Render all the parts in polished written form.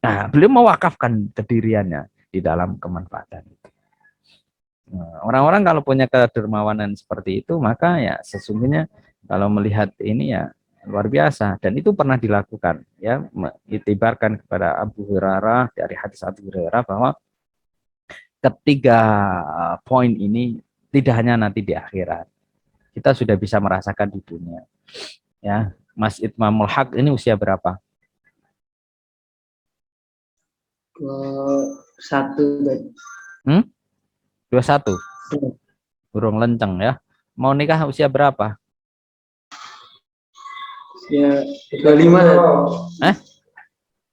Nah, beliau mewakafkan kediriannya di dalam kemanfaatan. Orang-orang kalau punya kedermawanan seperti itu, maka ya sesungguhnya kalau melihat ini ya luar biasa, dan itu pernah dilakukan ya, ditibarkan kepada Abu Hurairah dari hadis Abu Hurairah bahwa ketiga poin ini tidak hanya nanti di akhirat, kita sudah bisa merasakan di dunia ya. Mas Itmamul Haq ini usia berapa? 21. 21. Burung lenceng ya. Mau nikah usia berapa? Ya, 25.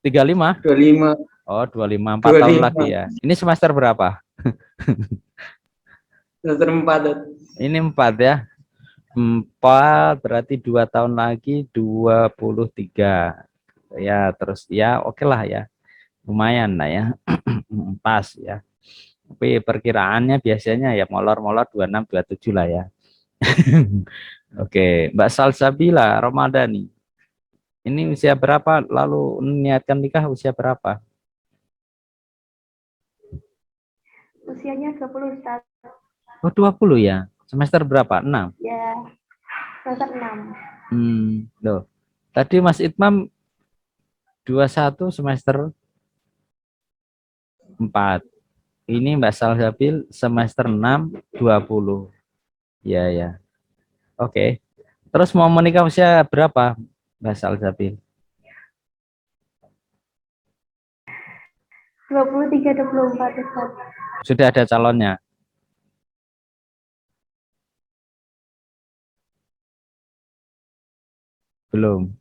35? 25. Oh, 25, 4 tahun lagi ya. Ini semester berapa? Semester 4. Ini 4 ya. 4 berarti 2 tahun lagi 23. Ya, terus ya oke lah ya. Lumayan lah ya. Pas ya. Tapi perkiraannya biasanya ya molor-molor 26, 27 lah ya. Oke, Mbak Salsabila Ramadhani. Ini usia berapa? Lalu niatkan nikah usia berapa? Usianya 20, Ustaz. Oh, 20 ya. Semester berapa? 6. Ya, semester 6. Loh. Tadi Mas Itmam 21 semester 4. Ini Mbak Salsabil semester 6 20. Ya, ya. Oke. Terus mau menikah usia berapa, Mbak Salsabil? 23, 24, Ustaz. Sudah ada calonnya? Belum.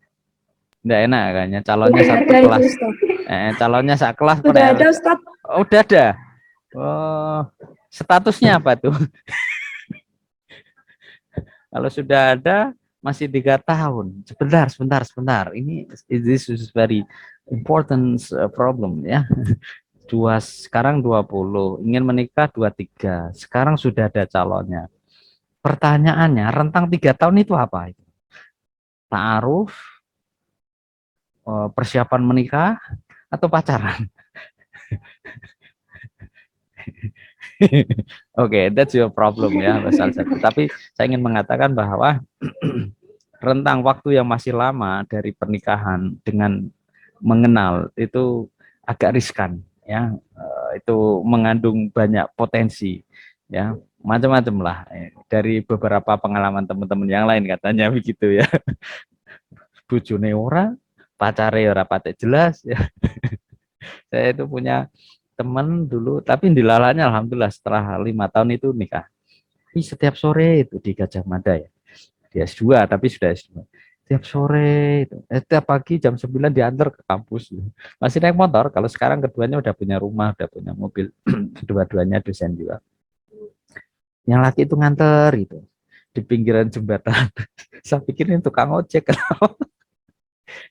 Enggak enak kayaknya calonnya satu kelas. Calonnya satu kelas. Sudah ada, Ustaz. Oh, udah ada. Oh, statusnya apa tuh? Kalau sudah ada masih 3 tahun. Sebentar. Ini this is very important problem ya. Sekarang 20, ingin menikah 23. Sekarang sudah ada calonnya. Pertanyaannya, rentang 3 tahun itu apa? Ta'aruf, persiapan menikah, atau pacaran? Oke, that's your problem ya, salah satu. Tapi saya ingin mengatakan bahwa rentang waktu yang masih lama dari pernikahan dengan mengenal itu agak riskan ya. Itu mengandung banyak potensi ya, macam-macam lah. Dari beberapa pengalaman teman-teman yang lain katanya begitu ya. Bojone ora, pacare ora patek jelas ya. Saya itu punya teman dulu, tapi dilalanya alhamdulillah setelah 5 tahun itu nikah. Tapi setiap sore itu di Gajah Mada ya. Dia S2 tapi sudah S2. Setiap sore itu, setiap pagi jam 9 diantar ke kampus. Masih naik motor, kalau sekarang keduanya udah punya rumah, udah punya mobil. Dua-duanya dosen juga. Yang laki itu nganter gitu di pinggiran jembatan. Saya pikir ini tukang ojek.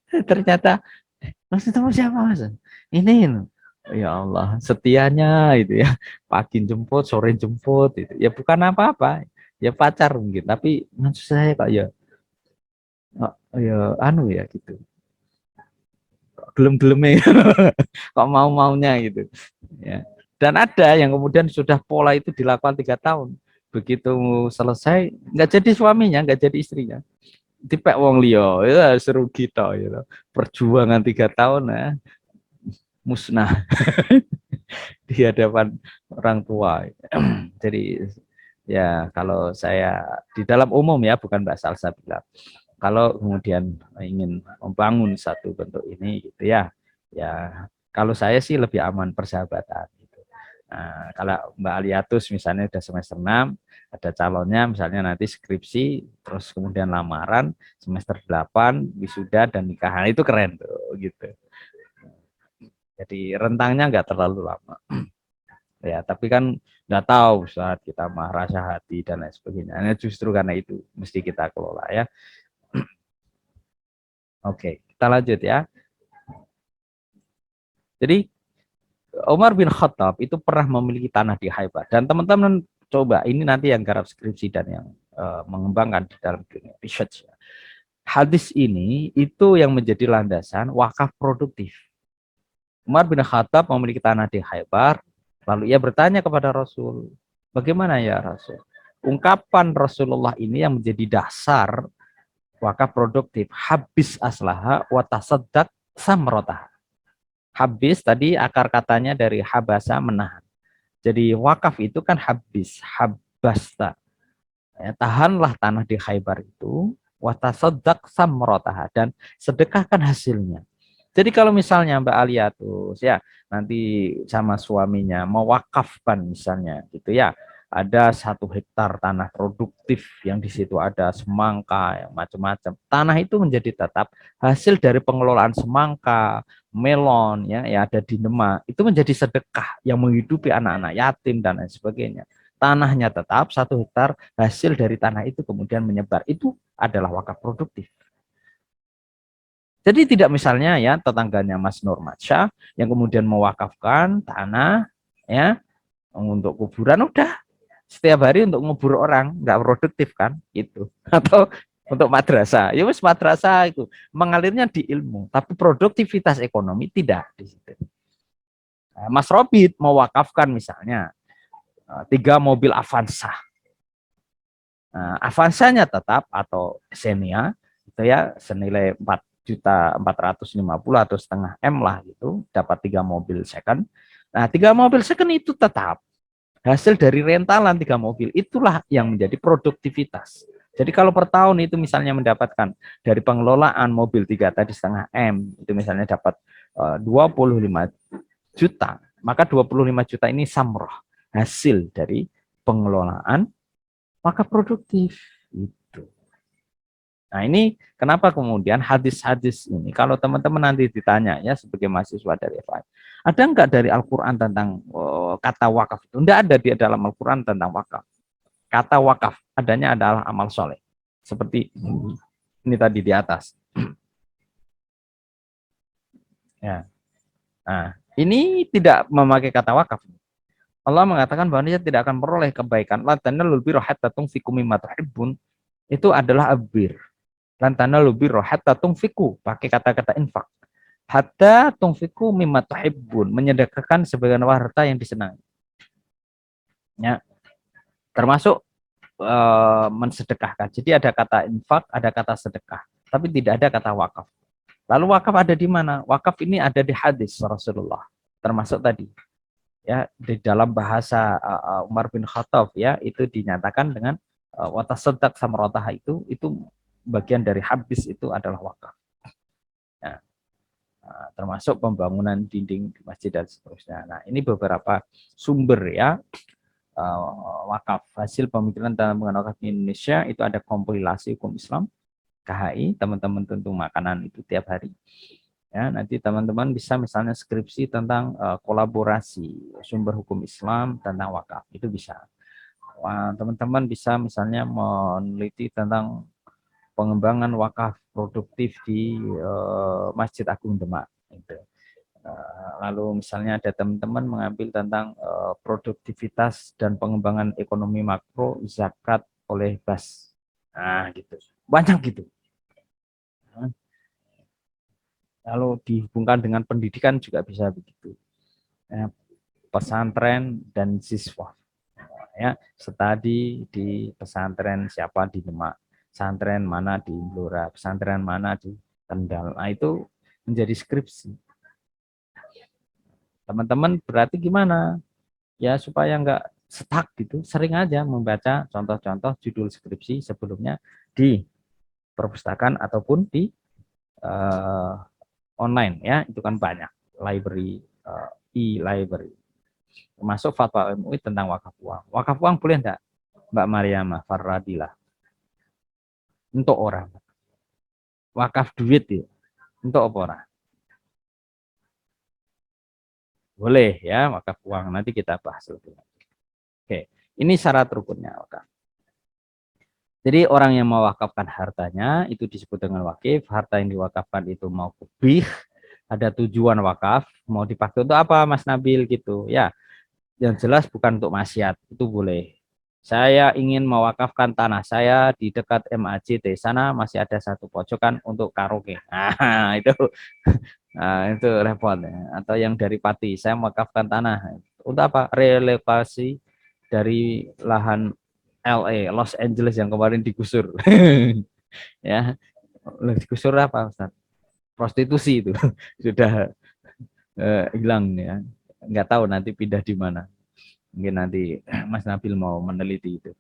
Ternyata Mas itu siapa Mas? Ini ya Allah, setianya itu ya. Pagi jemput, sore jemput itu. Ya bukan apa-apa. Ya pacar mungkin, tapi maksud saya kok ya anu ya gitu. Gelem-geleme kok mau-maunya gitu. Ya. Dan ada yang kemudian sudah pola itu dilakukan 3 tahun. Begitu selesai nggak jadi suaminya, nggak jadi istrinya. Dipek wong liya, ya seru kita gitu. Perjuangan 3 tahun ya musnah di hadapan orang tua. Jadi ya kalau saya di dalam umum ya, bukan Mbak Salsa bilang, kalau kemudian ingin membangun satu bentuk ini gitu ya, ya kalau saya sih lebih aman persahabatan gitu. Nah, kalau Mbak Aliatus misalnya udah semester 6, ada calonnya misalnya nanti skripsi, terus kemudian lamaran, semester 8, wisuda dan nikahan, itu keren tuh gitu. Jadi rentangnya nggak terlalu lama. Ya, tapi kan nggak tahu saat kita mah rasa hati dan lain sebagainya. Nah, justru karena itu mesti kita kelola ya. Oke, kita lanjut ya. Jadi Umar bin Khattab itu pernah memiliki tanah di Haibar, dan teman-teman coba ini nanti yang garap skripsi dan yang mengembangkan di dalam dunia research. Hadis ini itu yang menjadi landasan wakaf produktif. Umar bin Khattab memiliki tanah di Khaybar, lalu ia bertanya kepada Rasul, bagaimana ya Rasul? Ungkapan Rasulullah ini yang menjadi dasar wakaf produktif, habis aslaha wa tasaddaq samrotah. Habis tadi akar katanya dari habasa menahan. Jadi wakaf itu kan habis, habasta. Ya, tahanlah tanah di Khaybar itu, wa tasaddaq samrotah, dan sedekahkan hasilnya. Jadi kalau misalnya Mbak Alia tuh ya nanti sama suaminya mewakafkan misalnya gitu ya, ada 1 hektar tanah produktif yang di situ ada semangka yang macam-macam. Tanah itu menjadi tetap hasil dari pengelolaan semangka, melon ya, ya ada di Demak, itu menjadi sedekah yang menghidupi anak-anak yatim dan lain sebagainya. Tanahnya tetap 1 hektar, hasil dari tanah itu kemudian menyebar. Itu adalah wakaf produktif. Jadi tidak misalnya ya tetangganya Mas Nurmansyah yang kemudian mewakafkan tanah ya untuk kuburan, udah setiap hari untuk ngubur orang, nggak produktif kan itu. Atau untuk madrasah, ya wis madrasah itu mengalirnya di ilmu, tapi produktivitas ekonomi tidak di situ. Nah, Mas Robit mewakafkan misalnya 3 mobil Avanza. Nah, Avanzanya tetap atau Xenia itu ya senilai 4.450.000 atau setengah M lah gitu, dapat 3 mobil second. Nah, 3 mobil second itu tetap hasil dari rentalan 3 mobil, itulah yang menjadi produktivitas. Jadi kalau per tahun itu misalnya mendapatkan dari pengelolaan mobil 3 tadi setengah M, itu misalnya dapat 25 juta, maka 25 juta ini samroh, hasil dari pengelolaan maka produktif. Itu. Nah ini kenapa kemudian hadis-hadis ini, kalau teman-teman nanti ditanya ya sebagai mahasiswa dari FI, ada enggak dari Al-Quran tentang kata wakaf itu? Enggak ada di dalam Al-Quran tentang wakaf. Kata wakaf adanya adalah amal soleh. Seperti ini tadi di atas. Ya. Nah, ini tidak memakai kata wakaf. Allah mengatakan bahwa dia tidak akan memperoleh kebaikan. La tanalul birra hatta tunfiqu mimma tuhibbun. Itu adalah abir. Lan tanalul birra hatta tunfiqu, pakai kata-kata infak. Hatta tunfiqu mimma tuhibbun, menyedekahkan sebagian harta yang disenangi. Ya. Termasuk mensedekahkan. Jadi ada kata infak, ada kata sedekah, tapi tidak ada kata wakaf. Lalu wakaf ada di mana? Wakaf ini ada di hadis Rasulullah. Termasuk tadi ya di dalam bahasa Umar bin Khattab ya, itu dinyatakan dengan watasaddaq samrotah, itu bagian dari habis, itu adalah wakaf ya. Termasuk pembangunan dinding di masjid dan seterusnya. Nah ini beberapa sumber ya wakaf, hasil pemikiran dalam pengenalan wakaf di Indonesia. Itu ada kompilasi hukum Islam KHI, teman-teman tentu makanan itu tiap hari. Ya, nanti teman-teman bisa misalnya skripsi tentang kolaborasi sumber hukum Islam tentang wakaf, itu bisa. Teman-teman bisa misalnya meneliti tentang pengembangan wakaf produktif di Masjid Agung Demak. Gitu. Lalu misalnya ada teman-teman mengambil tentang produktivitas dan pengembangan ekonomi makro zakat oleh BAS. Nah, gitu. Banyak gitu. Lalu dihubungkan dengan pendidikan juga bisa begitu. Pesantren dan siswa. Ya, studi di pesantren siapa di Demak, pesantren mana di Blora, pesantren mana di Kendal. Nah, itu menjadi skripsi. Teman-teman berarti gimana? Ya supaya nggak stuck gitu, sering aja membaca contoh-contoh judul skripsi sebelumnya di perpustakaan ataupun di online ya, itu kan banyak library, e-library, termasuk fatwa MUI tentang wakaf uang. Wakaf uang boleh enggak Mbak Mariamah Faradilah? Untuk orang. Wakaf duit ya, untuk apa orang? Boleh ya, wakaf uang, nanti kita bahas lebih. Oke, ini syarat rukunnya wakaf. Jadi orang yang mewakafkan hartanya itu disebut dengan wakif. Harta yang diwakafkan itu mau kubih, ada tujuan wakaf, mau dipakai untuk apa Mas Nabil gitu ya. Yang jelas bukan untuk maksiat, itu boleh. Saya ingin mewakafkan tanah saya di dekat MAJT, sana masih ada 1 pojokan untuk karaoke. Nah, itu Nah, itu repot ya. Atau yang dari Pati, saya mewakafkan tanah. Untuk apa? Relokasi dari lahan LA, Los Angeles yang kemarin digusur. Ya, digusur apa, Ustaz? Prostitusi itu. Sudah hilang ya. Nggak tahu nanti pindah di mana. Mungkin nanti Mas Nabil mau meneliti itu.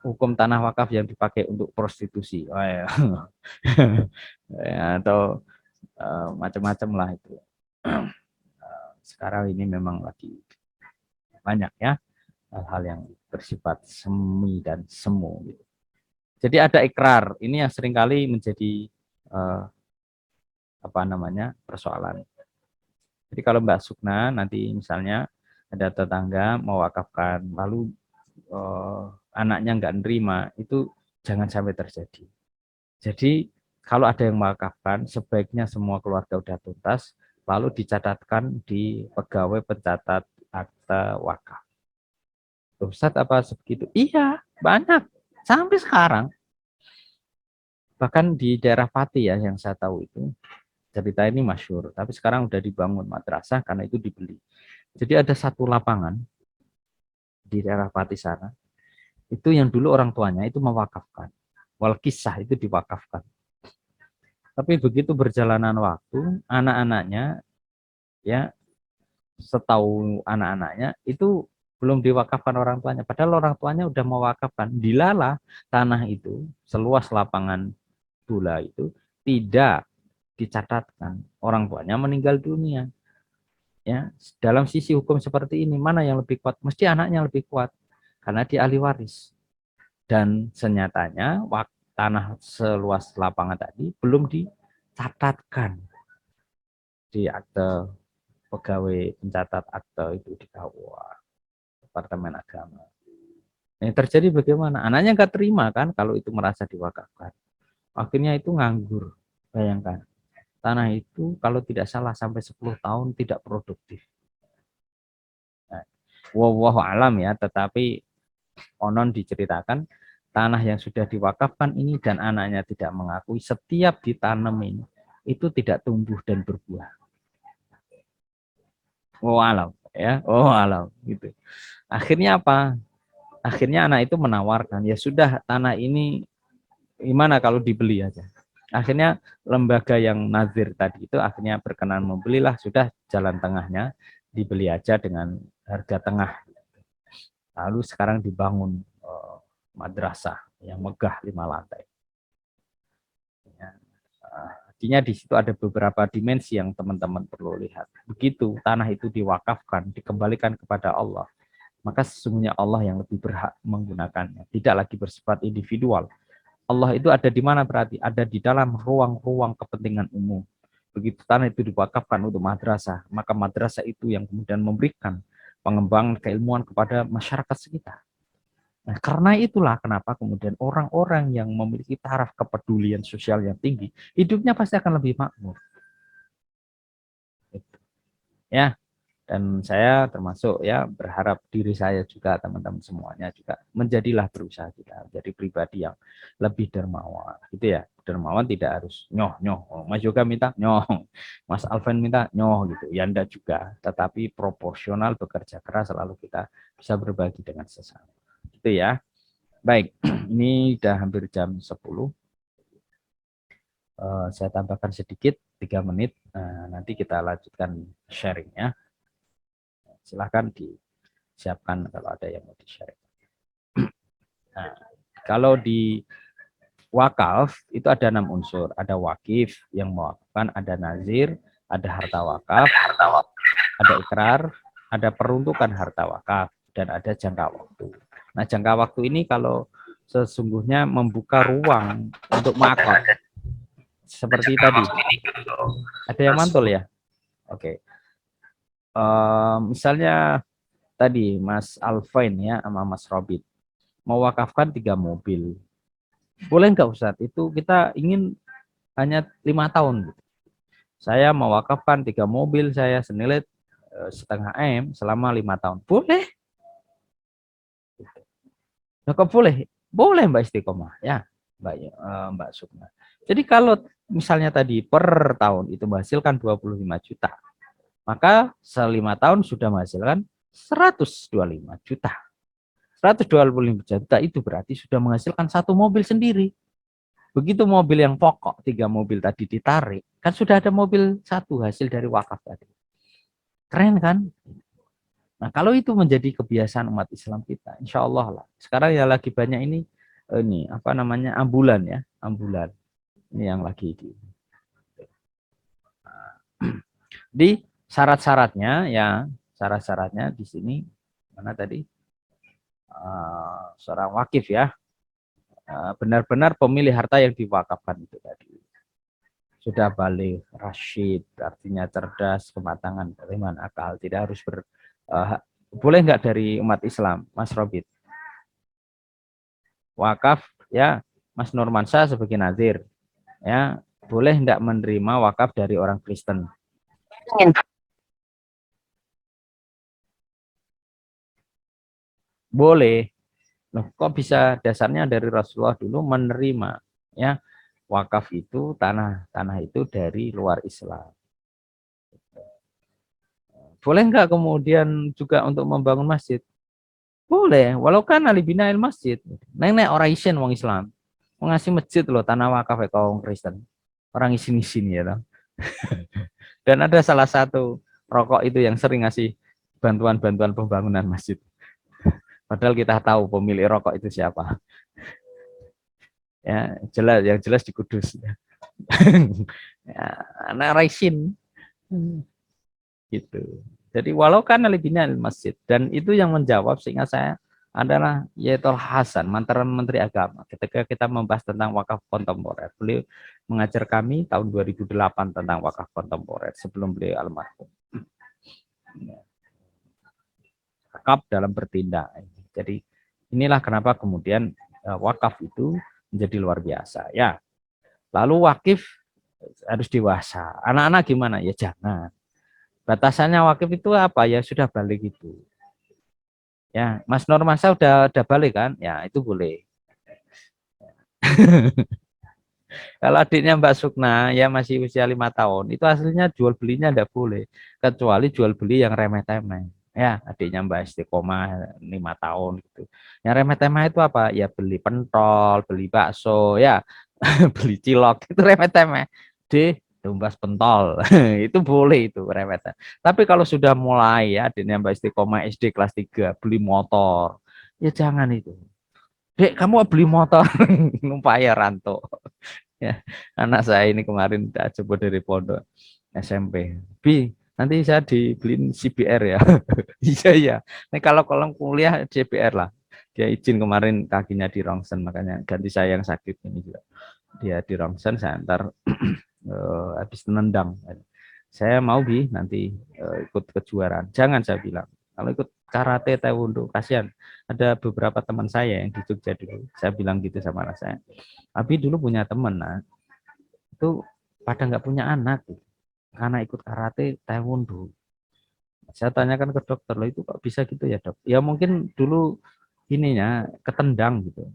Hukum tanah wakaf yang dipakai untuk prostitusi. Oh, ya. Ya, atau macam-macam lah itu. Sekarang ini memang lagi banyak ya hal-hal yang bersifat semi dan semu gitu. Jadi ada ikrar, ini yang seringkali menjadi eh, apa namanya persoalan. Jadi kalau Mbak Sukna nanti misalnya ada tetangga mewakafkan, lalu anaknya nggak nerima, itu jangan sampai terjadi. Jadi kalau ada yang mewakafkan, sebaiknya semua keluarga udah tuntas, lalu dicatatkan di pegawai pencatat akta wakaf. Ustadz apa sebegitu? Iya, banyak. Sampai sekarang. Bahkan di daerah Pati ya yang saya tahu itu. Cerita ini masyhur. Tapi sekarang udah dibangun madrasah karena itu dibeli. Jadi ada satu lapangan di daerah Pati sana. Itu yang dulu orang tuanya itu mewakafkan. Wal kisah itu diwakafkan. Tapi begitu berjalanan waktu, anak-anaknya ya setahu anak-anaknya itu belum diwakafkan orang tuanya. Padahal orang tuanya udah mewakafkan. Dilalah tanah itu seluas lapangan bola itu tidak dicatatkan. Orang tuanya meninggal dunia. Ya, dalam sisi hukum seperti ini mana yang lebih kuat? Mesti anaknya lebih kuat karena dia ahli waris. Dan senyatanya tanah seluas lapangan tadi belum dicatatkan di akte pegawai pencatat akte itu di KUA Departemen Agama. Yang terjadi bagaimana? Anaknya nggak terima kan kalau itu merasa diwakafkan. Akhirnya itu nganggur. Bayangkan. Tanah itu kalau tidak salah sampai 10 tahun tidak produktif. Nah, wallahu alam ya, tetapi konon diceritakan tanah yang sudah diwakafkan ini dan anaknya tidak mengakui, setiap ditanemin itu tidak tumbuh dan berbuah. Oh alam ya, oh alam gitu. Akhirnya apa? Akhirnya anak itu menawarkan, ya sudah tanah ini gimana kalau dibeli aja. Akhirnya lembaga yang nazir tadi itu akhirnya berkenan membelilah, sudah jalan tengahnya dibeli aja dengan harga tengah. Lalu sekarang dibangun madrasah yang megah 5 lantai. Ya. Artinya di situ ada beberapa dimensi yang teman-teman perlu lihat. Begitu tanah itu diwakafkan, dikembalikan kepada Allah, maka sesungguhnya Allah yang lebih berhak menggunakannya. Tidak lagi bersifat individual. Allah itu ada di mana berarti? Ada di dalam ruang-ruang kepentingan umum. Begitu tanah itu diwakafkan untuk madrasah, maka madrasah itu yang kemudian memberikan pengembangan keilmuan kepada masyarakat sekitar. Nah, karena itulah kenapa kemudian orang-orang yang memiliki taraf kepedulian sosial yang tinggi, hidupnya pasti akan lebih makmur. Ya, dan saya termasuk ya berharap diri saya juga, teman-teman semuanya juga menjadilah berusaha kita menjadi pribadi yang lebih dermawan gitu ya. Dermawan tidak harus nyoh Mas Yoga minta nyoh, Mas Alvan minta nyoh gitu ya, enggak juga, tetapi proporsional, bekerja keras, selalu kita bisa berbagi dengan sesama gitu ya. Baik, ini udah hampir jam 10. Saya tambahkan sedikit 3 menit, nanti kita lanjutkan sharingnya. Silahkan disiapkan kalau ada yang mau di-share. Nah, kalau di wakaf itu ada 6 unsur. Ada wakif yang mewakafkan, ada nazir, ada harta wakaf, ada ikrar, ada peruntukan harta wakaf, dan ada jangka waktu. Nah, jangka waktu ini kalau sesungguhnya membuka ruang untuk makot. Seperti tadi. Ada yang mantul ya? Oke. Misalnya tadi Mas Alvain ya sama Mas Robit mewakafkan 3 mobil. Boleh nggak Ustadz? Itu kita ingin hanya 5 tahun. Saya mewakafkan 3 mobil saya senilai setengah M selama 5 tahun. Boleh? Nah, kok boleh? Boleh Mbak Istiqomah ya. Mbak Sukma. Jadi kalau misalnya tadi per tahun itu menghasilkan 25 juta, maka selima tahun sudah menghasilkan 125 juta. 125 juta itu berarti sudah menghasilkan satu mobil sendiri. Begitu mobil yang pokok, 3 mobil tadi ditarik, kan sudah ada mobil satu hasil dari wakaf tadi. Keren kan? Nah, kalau itu menjadi kebiasaan umat Islam kita, insya Allah lah. Sekarang ya lagi banyak ini apa namanya ambulan ya, ambulan. Ini yang lagi di syarat-syaratnya ya, syarat-syaratnya di sini mana tadi seorang wakif ya, benar-benar pemilik harta yang diwakafkan itu tadi. Sudah balik, rasyid, artinya cerdas, kematangan, beriman, akal, tidak harus boleh nggak dari umat Islam, Mas Robit? Wakaf ya, Mas Nurmansyah sebagai nazir, ya boleh nggak menerima wakaf dari orang Kristen? Boleh. Loh, kok bisa dasarnya dari Rasulullah dulu menerima ya wakaf itu tanah itu dari luar Islam. Boleh nggak kemudian juga untuk membangun masjid? Boleh, walau kan alibina il masjid. Neng orang isin wong Islam. Mau ngasih masjid loh tanah wakaf ya kaum Kristen. Orang isin-isin ya loh. Dan ada salah satu rokok itu yang sering ngasih bantuan-bantuan pembangunan masjid. Padahal kita tahu pemilik rokok itu siapa. Ya, jelas yang jelas di Kudus. Ya, anak Raisin. Gitu. Jadi walau kan alibina masjid, dan itu yang menjawab seingat saya adalah Yaitul Hasan, mantan Menteri Agama, ketika kita membahas tentang wakaf kontemporer. Beliau mengajar kami tahun 2008 tentang wakaf kontemporer sebelum beliau almarhum. Wakaf dalam bertindak. Jadi inilah kenapa kemudian wakaf itu menjadi luar biasa ya. Lalu wakif harus dewasa. Anak-anak gimana? Ya jangan. Batasannya wakif itu apa? Ya sudah balik itu. Ya, Mas Nurmansyah udah balik kan? Ya, itu boleh. Kalau adiknya Mbak Sukna ya masih usia 5 tahun, itu aslinya jual belinya enggak boleh, kecuali jual beli yang remeh-temeh. Ya, adiknya Mbak Istiqomah 5 tahun gitu. Yang remeh-temeh itu apa? Ya beli pentol, beli bakso, ya beli cilok, itu remeh-temeh. Tumbas pentol, itu boleh itu remeh-temeh. Tapi kalau sudah mulai ya adiknya Mbak Istiqomah SD kelas 3 beli motor, ya jangan itu. Dek, kamu beli motor, numpak ya Ranto. Ya, anak saya ini kemarin tak coba dari pondok SMP. Bi, nanti saya dibeliin CBR ya. Iya ya. Nah, kalau kuliah CBR lah. Dia izin kemarin kakinya di rongsen, makanya ganti saya yang sakit ini juga. Dia di rongsen, saya antar habis nendang. Saya mau Bi nanti ikut kejuaraan. Jangan saya bilang. Kalau ikut karate taekwondo kasihan. Ada beberapa teman saya yang di Jogja dulu. Saya bilang gitu sama anak saya. Abi dulu punya teman, nah, itu pada nggak punya anak gitu, karena ikut karate taekwondo. Saya tanyakan ke dokter, loh itu kok bisa gitu ya dok? Ya mungkin dulu ininya ketendang gitu,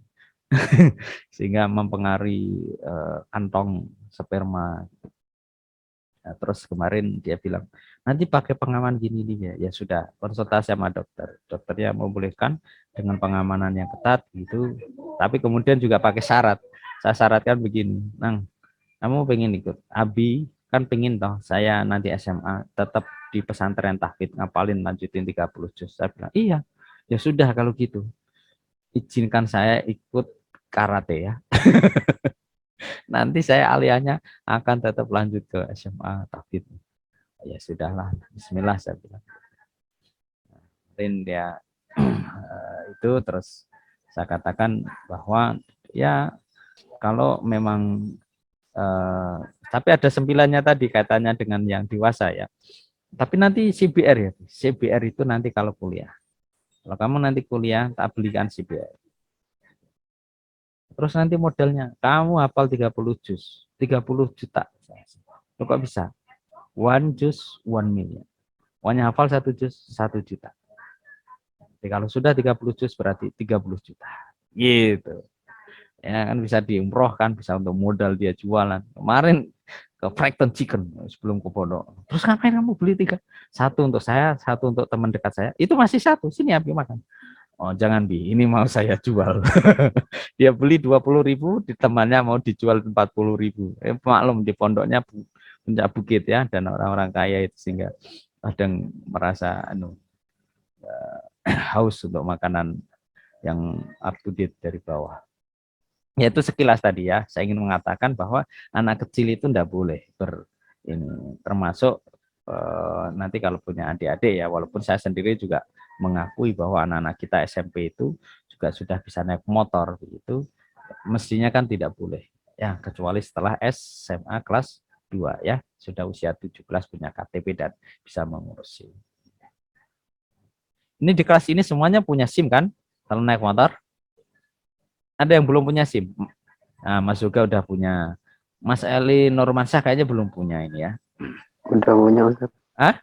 sehingga mempengaruhi kantong sperma. Nah, terus kemarin dia bilang nanti pakai pengaman gini nih ya. Ya sudah konsultasi sama dokter. Dokternya membolehkan dengan pengamanan yang ketat gitu. Tapi kemudian juga pakai syarat. Saya syaratkan begini, Nang, kamu pengen ikut Abi kan pengen toh saya nanti SMA tetap di pesantren tahfidz ngapalin lanjutin 30 juz. Saya bilang iya, ya sudah kalau gitu izinkan saya ikut karate ya. Nanti saya alihnya akan tetap lanjut ke SMA tahfidz. Ya sudahlah, Bismillah saya bilang. Dan dia itu terus saya katakan bahwa ya kalau memang tapi ada 9-nya tadi kaitannya dengan yang dewasa ya. Tapi nanti CBR ya. CBR itu nanti kalau kuliah. Kalau kamu nanti kuliah, tak belikan CBR. Terus nanti modelnya, kamu hafal 30 juz, 30 juta. Loh, kok bisa? One juz, 1 million. Pokoknya hafal 1 juz, 1 juta. Jadi kalau sudah 30 juz berarti 30 juta. Gitu. Ya kan bisa diumrohkan, bisa untuk modal dia jualan. Kemarin ke Fried Chicken sebelum ke pondok. Terus ngapain kamu beli tiga? Satu untuk saya, satu untuk teman dekat saya. Itu masih satu. Sini Abi makan. Oh jangan Bi, ini mau saya jual. Dia beli 20.000, di temannya mau dijual 40.000. Maklum di pondoknya puncak bukit ya, dan orang-orang kaya itu sehingga kadang merasa haus untuk makanan yang up to date dari bawah. Ya itu sekilas tadi ya, saya ingin mengatakan bahwa anak kecil itu tidak boleh ini termasuk nanti kalau punya adik-adik ya, walaupun saya sendiri juga mengakui bahwa anak-anak kita SMP itu juga sudah bisa naik motor begitu, mestinya kan tidak boleh ya, kecuali setelah SMA kelas 2 ya, sudah usia 17 punya KTP dan bisa mengurus SIM. Ini di kelas ini semuanya punya SIM kan kalau naik motor? Ada yang belum punya SIM? Nah, Mas Yoga udah punya. Mas Eli Nurmansyah kayaknya belum punya ini ya. Udah punya, Ustaz. Ah?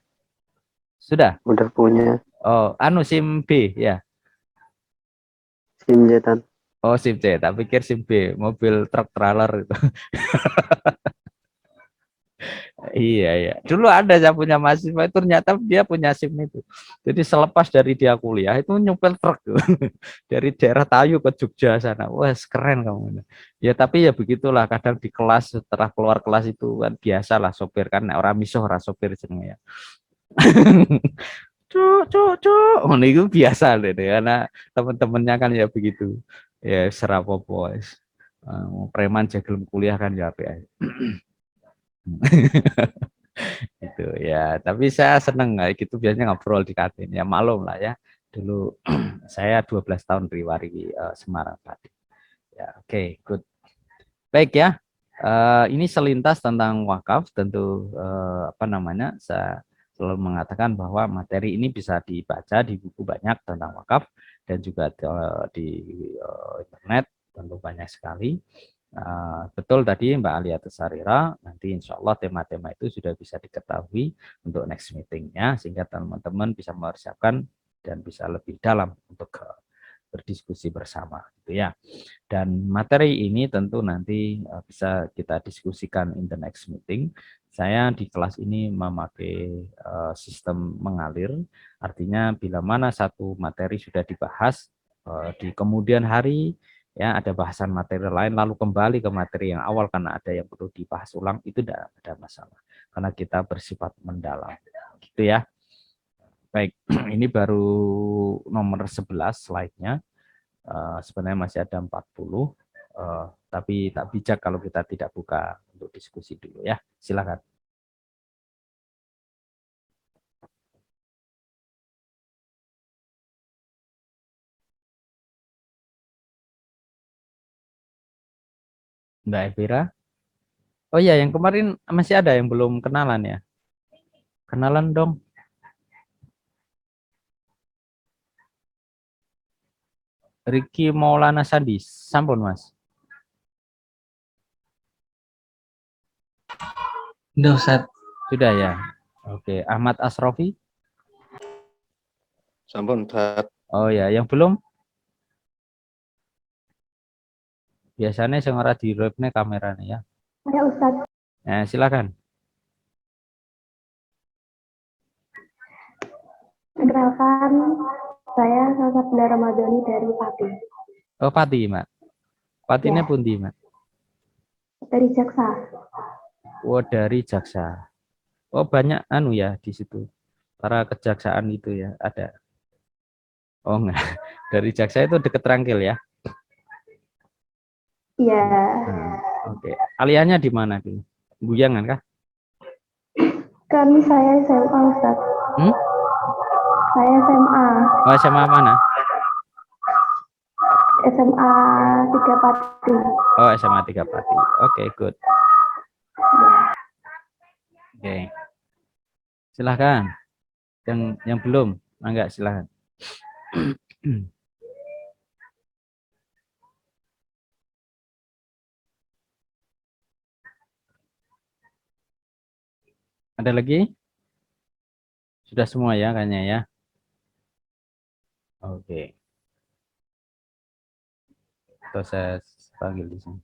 Sudah? Udah punya Oh, anu SIM B ya. SIM Jetan. Oh, SIM C. Tak pikir SIM B, mobil truk trailer itu. Iya, iya. Dulu ada saya punya mahasiswa itu ternyata dia punya SIM itu. Jadi selepas dari dia kuliah itu nyupir truk tuh. Dari daerah Tayu ke Jogja sana. Wah, keren kamu. Ya tapi ya begitulah kadang di kelas setelah keluar kelas itu kan biasalah sopir kan orang miso ora sopir jenenge ya. Cuk. Oh, itu biasa deh karena teman-temannya kan ya begitu. Ya serapopo. Preman jagel kuliah kan ya apa ya. Itu ya, tapi saya seneng kayak gitu biasanya ngobrol di kantin. Ya maklum lah ya. Dulu saya 12 tahun riwari Semarang tadi. Ya, oke, good. Baik ya. Ini selintas tentang wakaf tentu apa namanya? Saya selalu mengatakan bahwa materi ini bisa dibaca di buku banyak tentang wakaf dan juga di internet tentu banyak sekali. Betul tadi Mbak Alia Tesarira, nanti insya Allah tema-tema itu sudah bisa diketahui untuk next meetingnya, sehingga teman-teman bisa mempersiapkan dan bisa lebih dalam untuk berdiskusi bersama, gitu ya. Dan materi ini tentu nanti bisa kita diskusikan in the next meeting. Saya di kelas ini memakai sistem mengalir, artinya bila mana satu materi sudah dibahas di kemudian hari, ya ada bahasan materi lain lalu kembali ke materi yang awal karena ada yang perlu dibahas ulang, itu tidak ada masalah karena kita bersifat mendalam gitu ya. Baik, ini baru nomor 11 slide-nya. Sebenarnya masih ada 40, tapi tak bijak kalau kita tidak buka untuk diskusi dulu ya. Silakan. Mbak Evira. Oh iya, yang kemarin masih ada yang belum kenalan ya. Kenalan dong. Ricky Maulana Sandi, sampun Mas. Udah Ustaz. Sudah ya. Oke, Ahmad Asrofi. Sampun, Ustaz. Oh ya, yang belum? Biasanya sing ora di repne kameranya ya. Ada Ustadz. Silakan. Perkenalkan, saya Salsabila Ramadhani dari Pati. Oh, Pati, Mak. Patinya Ya, pundi, Mak? dari Jaksa. Oh, dari Jaksa. Oh, banyak anu ya di situ. Para kejaksaan itu ya, ada. Oh, enggak. Dari Jaksa itu deket Rangkil ya. Iya, Oke. Aliannya di mana tuh? Guyangan kah? kami saya SMA Ustadz. Hmm? Saya SMA. Oh, SMA mana? SMA 3 Pati. Oh, SMA 3 Pati. Oke, good. Oke. Silahkan. Yang belum, enggak silahkan. Ada lagi? Sudah semua ya kayaknya ya. Oke. Proses dipanggil di sini.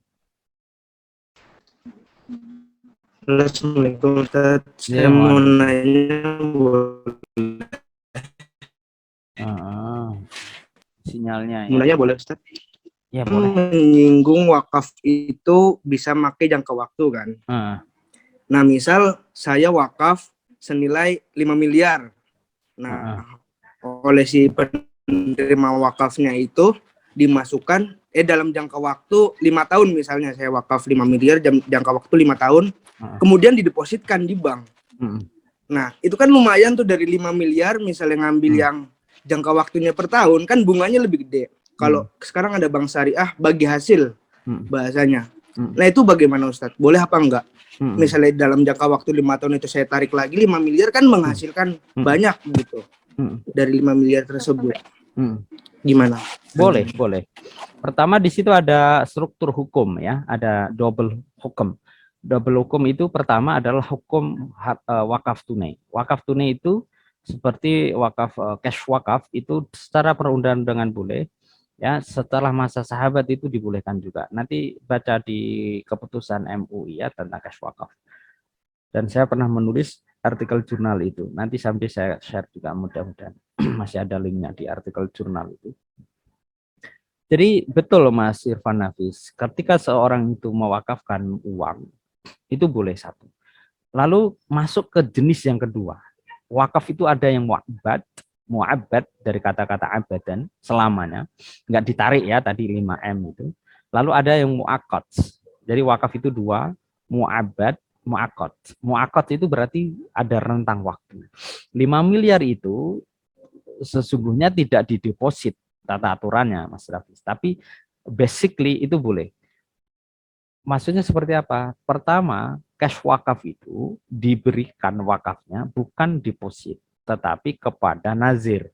Assalamualaikum Ustaz. Ya, Saya mau waalaikumsalam. nanya, Ah, sinyalnya ya. boleh Ustaz? Ya boleh. Menyinggung wakaf itu bisa pakai jangka waktu kan? Ah, Nah, misal saya wakaf senilai 5 miliar. Nah, oleh si penerima wakafnya itu dimasukkan dalam jangka waktu 5 tahun, misalnya saya wakaf 5 miliar jangka waktu 5 tahun, kemudian didepositkan di bank. Nah, itu kan lumayan tuh, dari 5 miliar misalnya ngambil yang jangka waktunya per tahun, kan bunganya lebih gede. Kalau sekarang ada bank syariah bagi hasil bahasanya. Nah, itu bagaimana Ustadz? Boleh apa enggak? Misalnya dalam jangka waktu 5 tahun itu saya tarik lagi 5 miliar, kan menghasilkan banyak gitu dari 5 miliar tersebut. Gimana? Boleh, boleh. Pertama di situ ada struktur hukum ya, ada double hukum. Double hukum itu pertama adalah hukum wakaf tunai. Wakaf tunai itu seperti wakaf cash wakaf itu secara perundang-undangan boleh. Ya, setelah masa sahabat itu dibolehkan juga. Nanti baca di keputusan MUI ya tentang cash wakaf. Dan saya pernah menulis artikel jurnal itu. Nanti sampai saya share juga, mudah-mudahan masih ada linknya di artikel jurnal itu. Jadi betul Mas Irfan Nafis, ketika seorang itu mewakafkan uang, itu boleh satu. Lalu masuk ke jenis yang kedua. Wakaf itu ada yang mu'abbad dari kata-kata abadan, selamanya. Enggak ditarik ya, tadi 5M itu. Lalu ada yang mu'akad. Jadi wakaf itu dua, mu'abbad, mu'akad. Mu'akad itu berarti ada rentang waktu. 5 miliar itu sesungguhnya tidak dideposit, tata aturannya Mas Rafis, tapi basically itu boleh. Maksudnya seperti apa? Pertama, cash wakaf itu diberikan wakafnya bukan deposit, tetapi kepada nazir.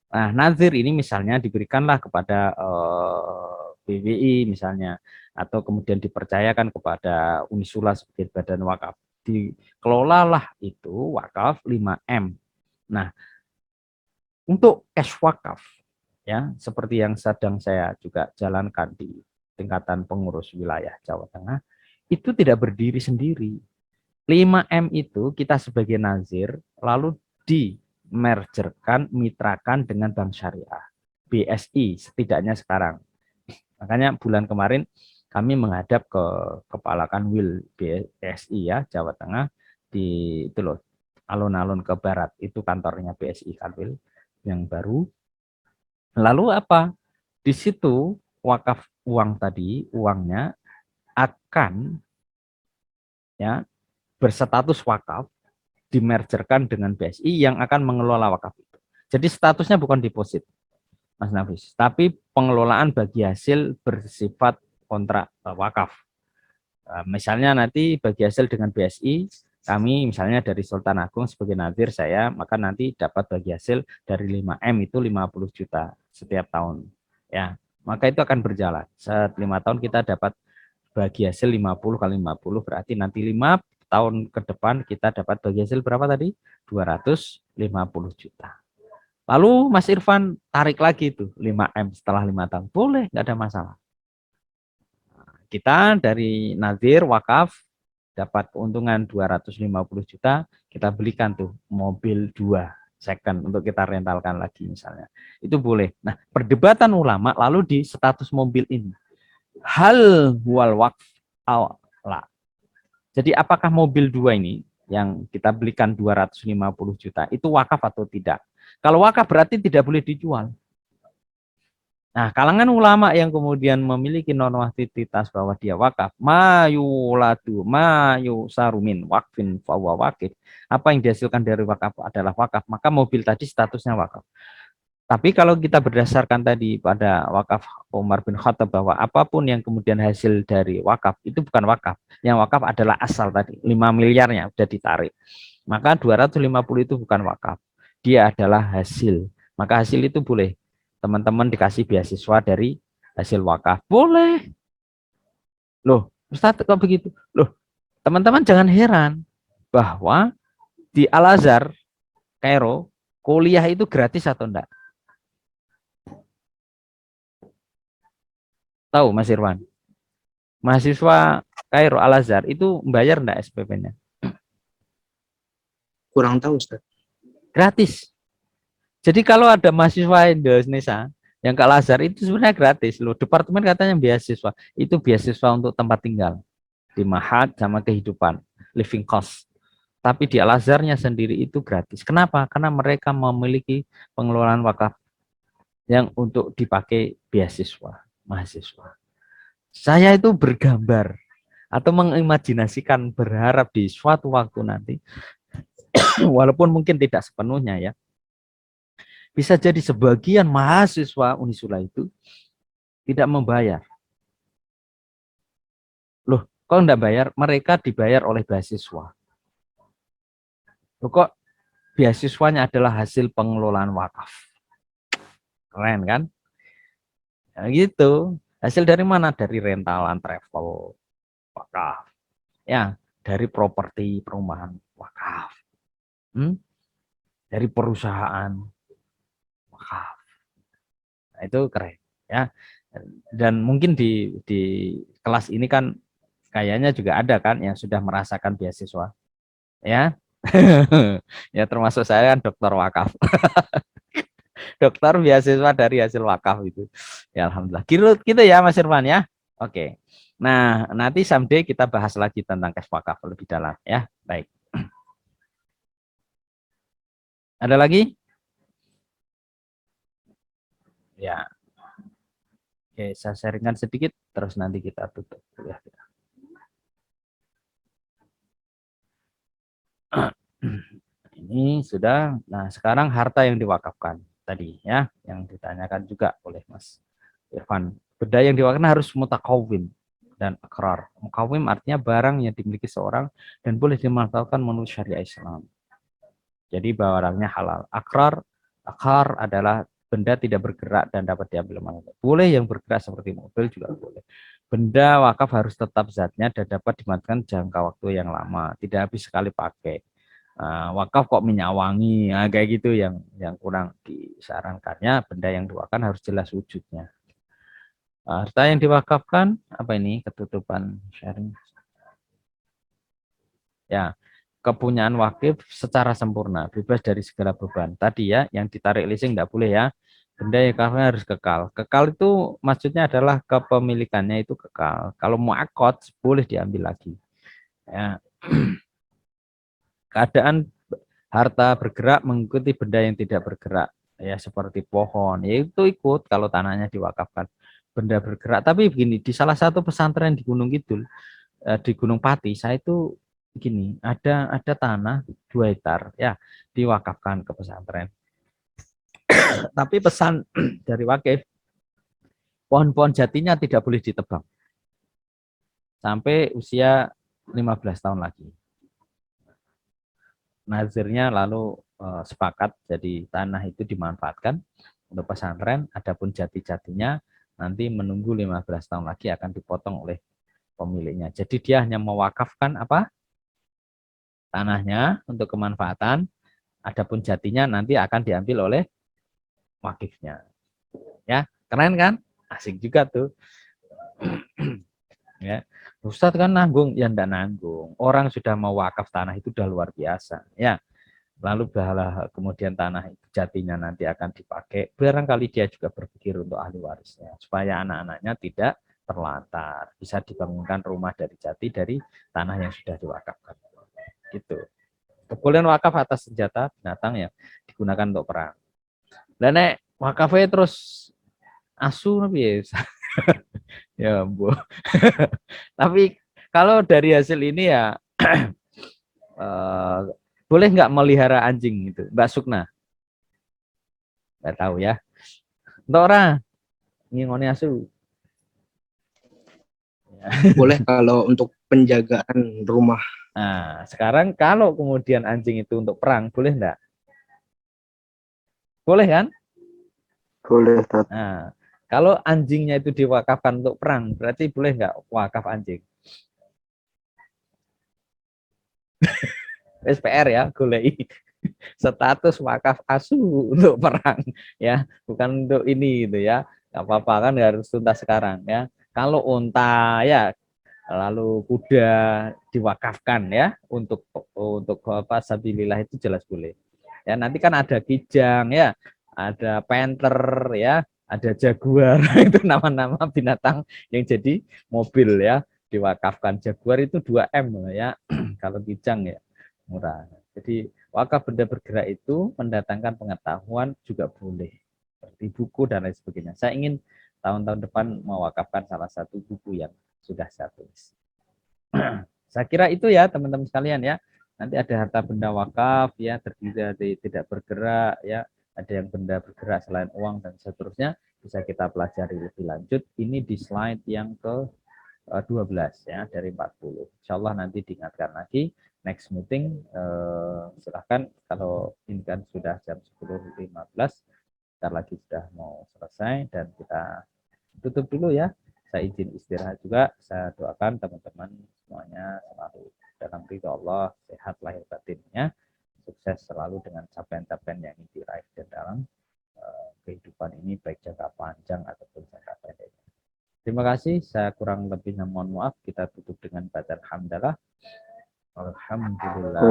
Nah, nazir ini misalnya diberikanlah kepada BWI misalnya, atau kemudian dipercayakan kepada Unisula sebagai badan wakaf. Dikelolalah itu wakaf 5M. Nah, untuk cash wakaf, ya seperti yang sedang saya juga jalankan di tingkatan pengurus wilayah Jawa Tengah, itu tidak berdiri sendiri. 5M itu kita sebagai nazir, lalu dimergerkan, mitrakan dengan bank syariah, BSI setidaknya sekarang. Makanya bulan kemarin kami menghadap ke Kepala Kanwil BSI ya Jawa Tengah, di itu loh, alun-alun ke barat, itu kantornya BSI Kanwil yang baru. Lalu apa? Di situ wakaf uang tadi, uangnya akan ya berstatus wakaf, dimergerkan dengan BSI yang akan mengelola wakaf itu. Jadi statusnya bukan deposit, Mas Nafis, tapi pengelolaan bagi hasil bersifat kontrak wakaf. Misalnya nanti bagi hasil dengan BSI, kami misalnya dari Sultan Agung sebagai nazir saya, maka nanti dapat bagi hasil dari 5M itu 50 juta setiap tahun. Ya, maka itu akan berjalan. Set 5 tahun kita dapat bagi hasil 50 kali 50, berarti nanti 5 tahun ke depan kita dapat bagi hasil berapa tadi? 250 juta. Lalu Mas Irfan tarik lagi itu 5M setelah 5 tahun. Boleh, nggak ada masalah. Kita dari nazir wakaf dapat keuntungan 250 juta, kita belikan tuh mobil 2 second untuk kita rentalkan lagi misalnya. Itu boleh. Nah, perdebatan ulama lalu di status mobil ini. Hal wal waqf la. Jadi apakah mobil 2 ini yang kita belikan 250 juta itu wakaf atau tidak? Kalau wakaf berarti tidak boleh dijual. Nah, kalangan ulama yang kemudian memiliki normativititas bahwa dia wakaf, mayu sarumin wakfin fawa wakif. Apa yang dihasilkan dari wakaf adalah wakaf, maka mobil tadi statusnya wakaf. Tapi kalau kita berdasarkan tadi pada wakaf Umar bin Khattab bahwa apapun yang kemudian hasil dari wakaf itu bukan wakaf. Yang wakaf adalah asal tadi, 5 miliarnya sudah ditarik. Maka 250 itu bukan wakaf. Dia adalah hasil. Maka hasil itu boleh teman-teman dikasih beasiswa dari hasil wakaf. Boleh. Loh, Ustaz kok begitu? Loh, teman-teman jangan heran bahwa di Al-Azhar, Kairo, kuliah itu gratis atau enggak? Tahu Mas Irwan? Mahasiswa Kairo Al Azhar itu bayar enggak SPP-nya? Kurang tahu Ustaz. Gratis. Jadi kalau ada mahasiswa Indonesia yang ke Al Azhar itu sebenarnya gratis loh. Departemen katanya beasiswa. Itu beasiswa untuk tempat tinggal di Mahat sama kehidupan, living cost. Tapi di Al Azharnya sendiri itu gratis. Kenapa? Karena mereka memiliki pengelolaan wakaf yang untuk dipakai beasiswa mahasiswa. Saya itu bergambar atau mengimajinasikan berharap di suatu waktu nanti, walaupun mungkin tidak sepenuhnya ya, bisa jadi sebagian mahasiswa Unisula itu tidak membayar. Loh, kok enggak bayar? Mereka dibayar oleh beasiswa. Loh, kok beasiswanya adalah hasil pengelolaan wakaf? Keren kan? Ya, gitu. Hasil dari mana? Dari rentalan travel wakaf. Ya, dari properti perumahan wakaf. Dari perusahaan wakaf. Nah, itu keren ya. Dan mungkin di kelas ini kan kayaknya juga ada kan yang sudah merasakan beasiswa. Ya. Ya termasuk saya kan dokter wakaf. Dokter beasiswa dari hasil wakaf itu. Ya alhamdulillah. Gitu ya Mas Irfan ya. Oke. Nah, nanti someday kita bahas lagi tentang cash wakaf lebih dalam ya. Baik. Ada lagi? Ya. Oke, saya sharingkan sedikit terus nanti kita tutup ya. Ini sudah. Nah, sekarang harta yang diwakafkan tadi ya, yang ditanyakan juga oleh Mas Irfan. Benda yang diwakafkan harus mutakawim dan akrar. Mukawim artinya barang yang dimiliki seorang dan boleh dimanfaatkan menurut syariat Islam. Jadi barangnya halal. Akar adalah benda tidak bergerak dan dapat diambil manfaat. Boleh yang bergerak seperti mobil juga boleh. Benda wakaf harus tetap zatnya dan dapat dimanfaatkan jangka waktu yang lama, tidak habis sekali pakai. Wakaf kok minyak wangi, kayak gitu yang kurang disarankannya. Benda yang diwakafkan harus jelas wujudnya. Harta yang diwakafkan apa ini? Ketutupan sharing. Ya, kepunyaan wakif secara sempurna, bebas dari segala beban. Tadi ya, yang ditarik leasing tidak boleh ya. Benda yang harus kekal. Kekal itu maksudnya adalah kepemilikannya itu kekal. Kalau mau akot boleh diambil lagi. Ya. Keadaan harta bergerak mengikuti benda yang tidak bergerak. Ya seperti pohon, ya itu ikut kalau tanahnya diwakafkan. Benda bergerak. Tapi begini, di salah satu pesantren di Gunung Kidul, di Gunung Pati, saya itu begini, ada tanah 2 hektar ya diwakafkan ke pesantren. Tapi pesan dari wakif, pohon-pohon jatinya tidak boleh ditebang sampai usia 15 tahun lagi. Nazirnya lalu sepakat jadi tanah itu dimanfaatkan untuk pesantren, adapun jati-jatinya nanti menunggu 15 tahun lagi akan dipotong oleh pemiliknya. Jadi dia hanya mewakafkan apa? Tanahnya untuk kemanfaatan, adapun jatinya nanti akan diambil oleh wakifnya. Ya, keren kan? Asik juga tuh. Ya, Ustadz kan nanggung, ya enggak nanggung. Orang sudah mau wakaf tanah itu udah luar biasa. Ya, lalu kemudian tanah itu jatinya nanti akan dipakai. Barangkali dia juga berpikir untuk ahli warisnya, supaya anak-anaknya tidak terlantar, bisa dibangunkan rumah dari jati dari tanah yang sudah diwakafkan. Gitu. Kebolehan wakaf atas senjata binatang yang digunakan untuk perang. Dan wakafnya terus asu nabi ya bu. Tapi kalau dari hasil ini ya boleh nggak melihara anjing itu, Mbak Sukna? Nggak tahu ya. Untuk orang ngingoni asu. Boleh kalau untuk penjagaan rumah. Nah, sekarang kalau kemudian anjing itu untuk perang, boleh enggak? Boleh kan? Boleh, Ustaz. Nah, kalau anjingnya itu diwakafkan untuk perang, berarti boleh enggak wakaf anjing? SPR ya, golei status wakaf asu untuk perang ya, bukan untuk ini gitu ya. Enggak apa-apa kan harus tuntas sekarang ya. Kalau unta ya lalu kuda diwakafkan ya untuk apa sabilillah itu jelas boleh. Ya, nanti kan ada kijang ya, ada panther ya, ada jaguar itu nama-nama binatang yang jadi mobil ya, diwakafkan. Jaguar itu 2M ya, kalau kijang ya murah. Jadi wakaf benda bergerak itu mendatangkan pengetahuan juga boleh, seperti buku dan lain sebagainya. Saya ingin tahun-tahun depan mewakafkan salah satu buku yang sudah saya tulis. Saya kira itu ya teman-teman sekalian ya. Nanti ada harta benda wakaf ya, terdiri dari tidak bergerak ya, ada yang benda bergerak selain uang dan seterusnya, bisa kita pelajari lebih lanjut. Ini di slide yang ke 12 ya dari 40. Insya Allah nanti diingatkan lagi next meeting. Silahkan kalau ini kan sudah jam 10.15, bentar lagi sudah mau selesai dan kita tutup dulu ya. Saya izin istirahat juga. Saya doakan teman-teman semuanya selalu dalam ridha Allah, sehat lahir batinnya, sukses selalu dengan capaian-capaian yang diraih dalam kehidupan ini, baik jangka panjang ataupun jangka pendek. Terima kasih. Saya kurang lebihnya mohon maaf. Kita tutup dengan bacaan hamdalah. Alhamdulillah.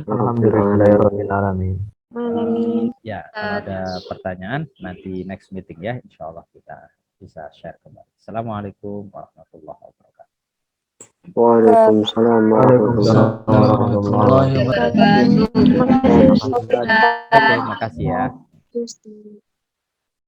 Alhamdulillahirrahmanirrahim. Ya, kalau ada pertanyaan nanti next meeting ya, insya Allah kita bisa share kembali. Assalamualaikum warahmatullahi wabarakatuh. Waalaikumsalam warahmatullahi wabarakatuh. Terima kasih ya.